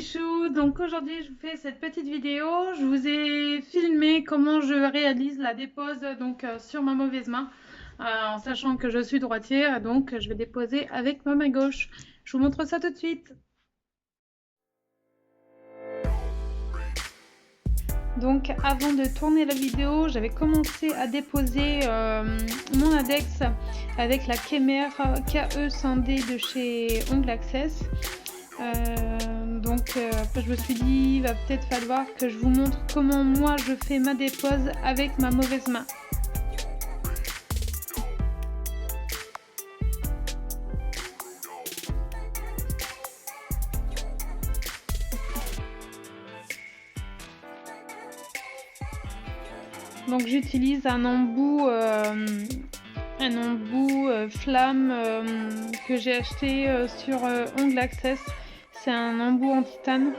petits choux, donc aujourd'hui je vous fais cette petite vidéo. Je vous ai filmé comment je réalise la dépose sur ma mauvaise main, en sachant que je suis droitière, donc je vais déposer avec ma main gauche. Je vous montre ça tout de suite. Donc avant de tourner la vidéo, j'avais commencé à déposer mon index avec la Kemer KE100D de chez Ongle Access. Après je me suis dit il va peut-être falloir que je vous montre comment moi je fais ma dépose avec ma mauvaise main. Donc j'utilise un embout flamme que j'ai acheté sur Ongle Access. C'est un embout en titane,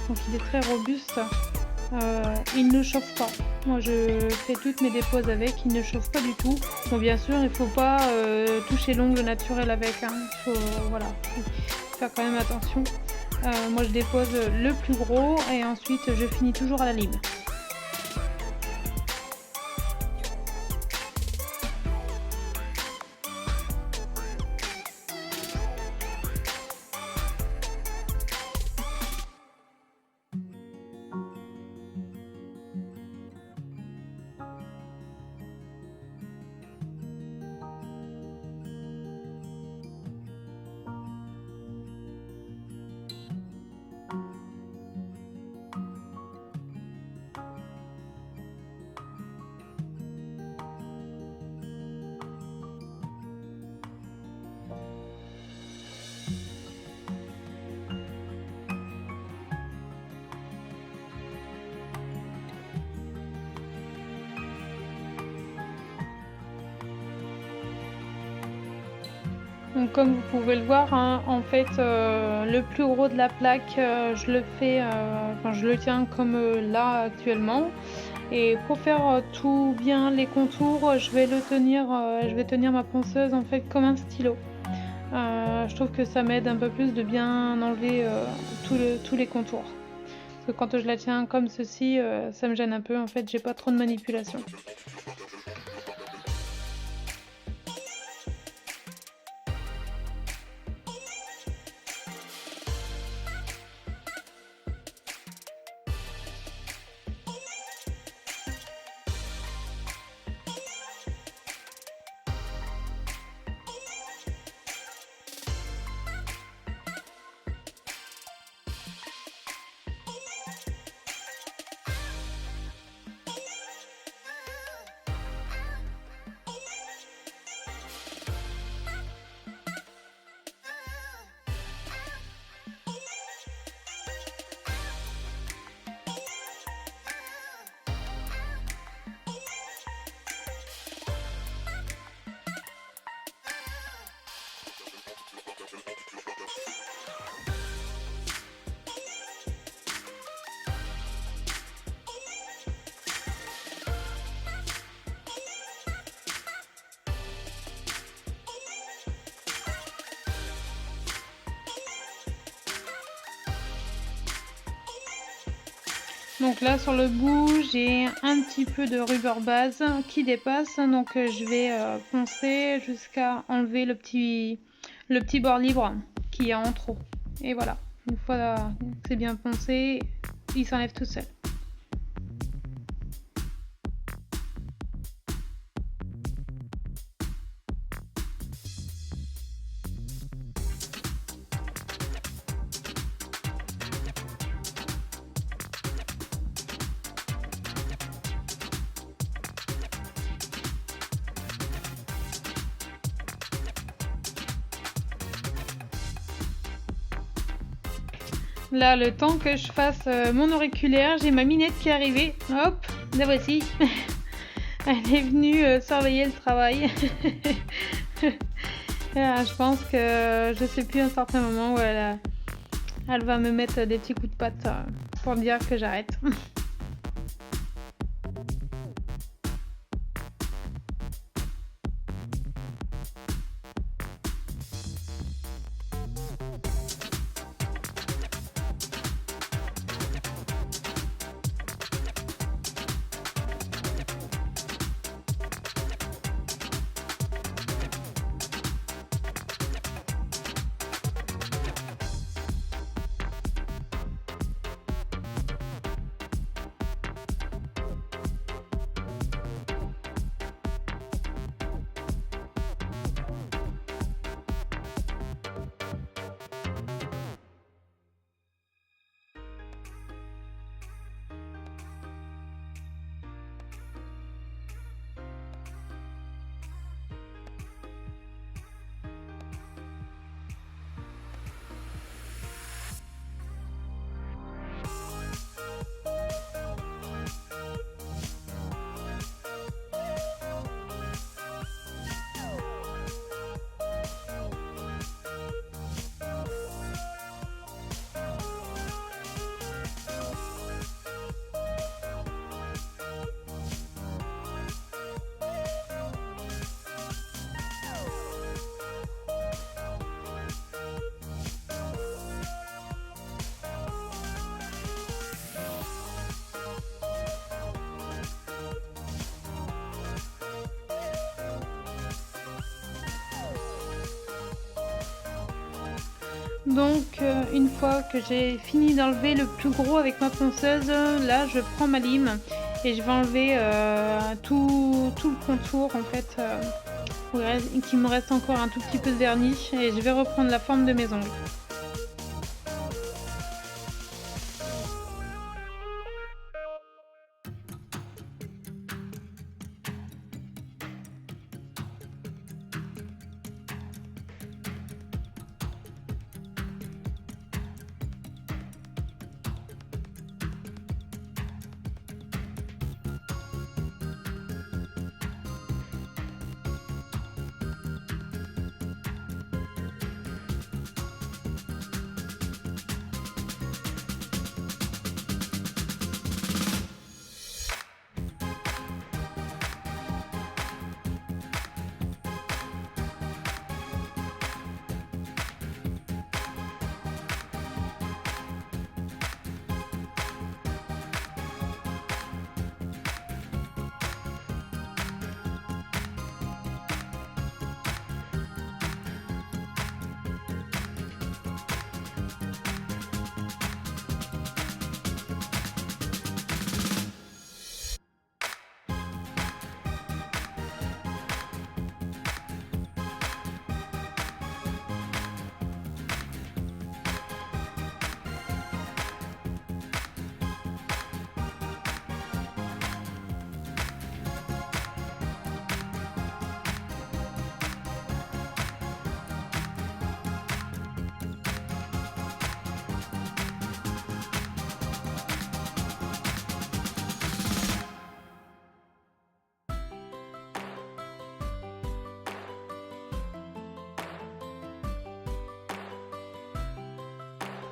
donc il est très robuste. Il ne chauffe pas. Moi je fais toutes mes déposes avec, il ne chauffe pas du tout. Bon bien sûr il faut pas toucher l'ongle naturel avec, hein. Faut faire quand même attention. Moi je dépose le plus gros et ensuite je finis toujours à la lime. Donc comme vous pouvez le voir, hein, en fait le plus gros de la plaque je le fais, je le tiens comme là actuellement, et pour faire tout bien les contours je vais tenir ma ponceuse en fait comme un stylo. Je trouve que ça m'aide un peu plus de bien enlever tous les contours, parce que quand je la tiens comme ceci ça me gêne un peu, en fait j'ai pas trop de manipulation. Donc là sur le bout j'ai un petit peu de rubber base qui dépasse, donc je vais poncer jusqu'à enlever le petit bord libre qu'il y a en trop. Et voilà, une fois que c'est bien poncé, il s'enlève tout seul. Là, le temps que je fasse mon auriculaire, j'ai ma minette qui est arrivée. Hop, la voici. Elle est venue surveiller le travail. Je pense que je sais plus, à un certain moment où elle va me mettre des petits coups de patte pour me dire que j'arrête. Donc une fois que j'ai fini d'enlever le plus gros avec ma ponceuse, là je prends ma lime et je vais enlever tout le contour en fait, qui me reste encore un tout petit peu de vernis, et je vais reprendre la forme de mes ongles.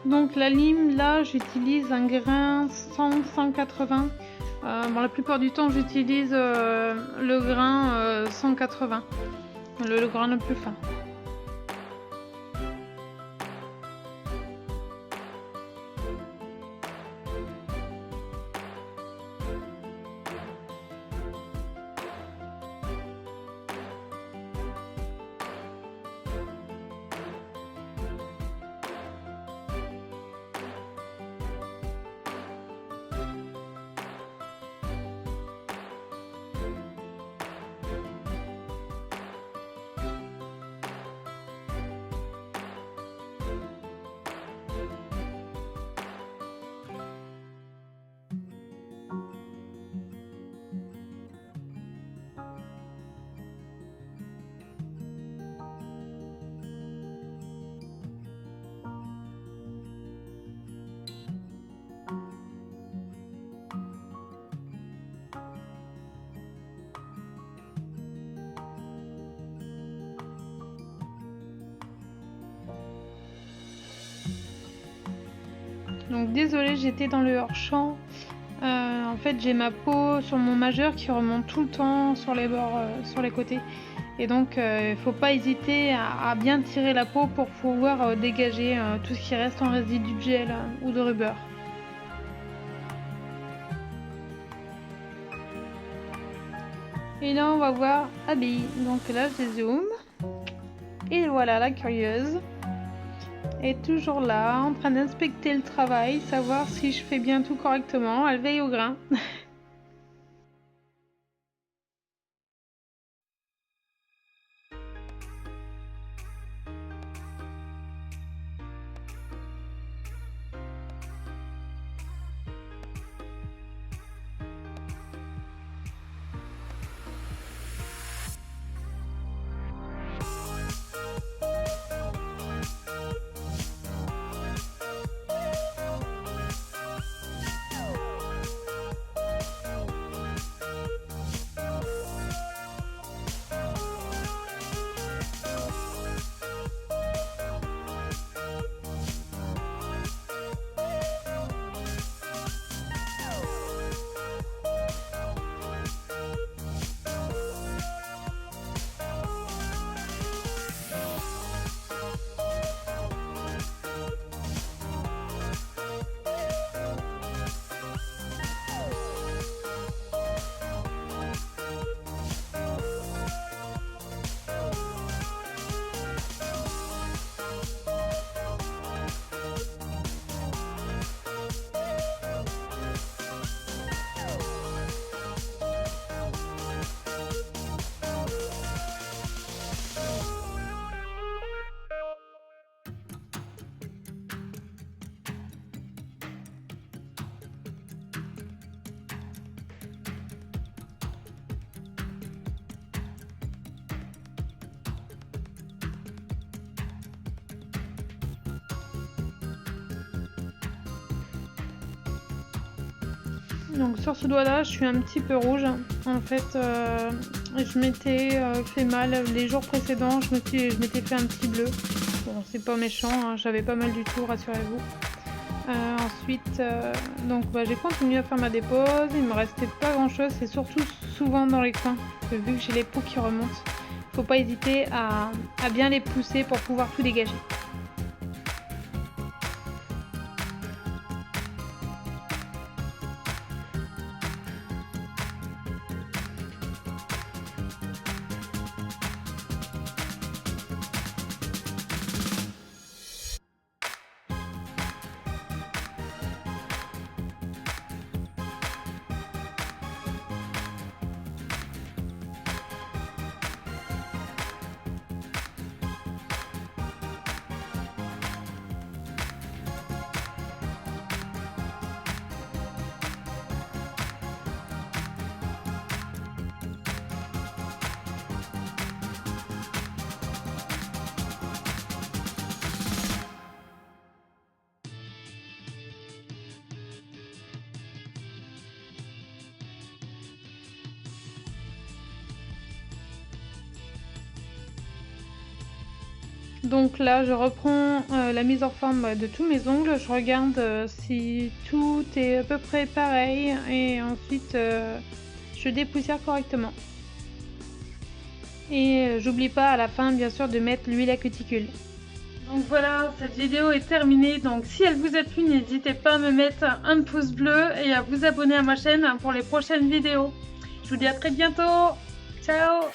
Donc la lime, là j'utilise un grain 100-180. Bon, la plupart du temps j'utilise le grain 180, le grain le plus fin. Donc désolée, j'étais dans le hors-champ. En fait, j'ai ma peau sur mon majeur qui remonte tout le temps sur les bords, sur les côtés. Et donc, il faut pas hésiter à bien tirer la peau pour pouvoir dégager tout ce qui reste en résidu de gel ou de rubber. Et là, on va voir Abby. Donc là, je zoome. Et voilà, la curieuse est toujours là, en train d'inspecter le travail, savoir si je fais bien tout correctement. Elle veille au grain. Donc sur ce doigt là je suis un petit peu rouge. En fait je m'étais fait mal les jours précédents, je m'étais fait un petit bleu. Bon c'est pas méchant, hein, j'avais pas mal du tout, rassurez-vous. Ensuite donc j'ai continué à faire ma dépose, il me restait pas grand chose, c'est surtout souvent dans les coins, vu que j'ai les peaux qui remontent. Faut pas hésiter à bien les pousser pour pouvoir tout dégager. Donc là, je reprends la mise en forme de tous mes ongles. Je regarde si tout est à peu près pareil et ensuite je dépoussière correctement. Et j'oublie pas à la fin, bien sûr, de mettre l'huile à cuticule. Donc voilà, cette vidéo est terminée. Donc si elle vous a plu, n'hésitez pas à me mettre un pouce bleu et à vous abonner à ma chaîne pour les prochaines vidéos. Je vous dis à très bientôt. Ciao!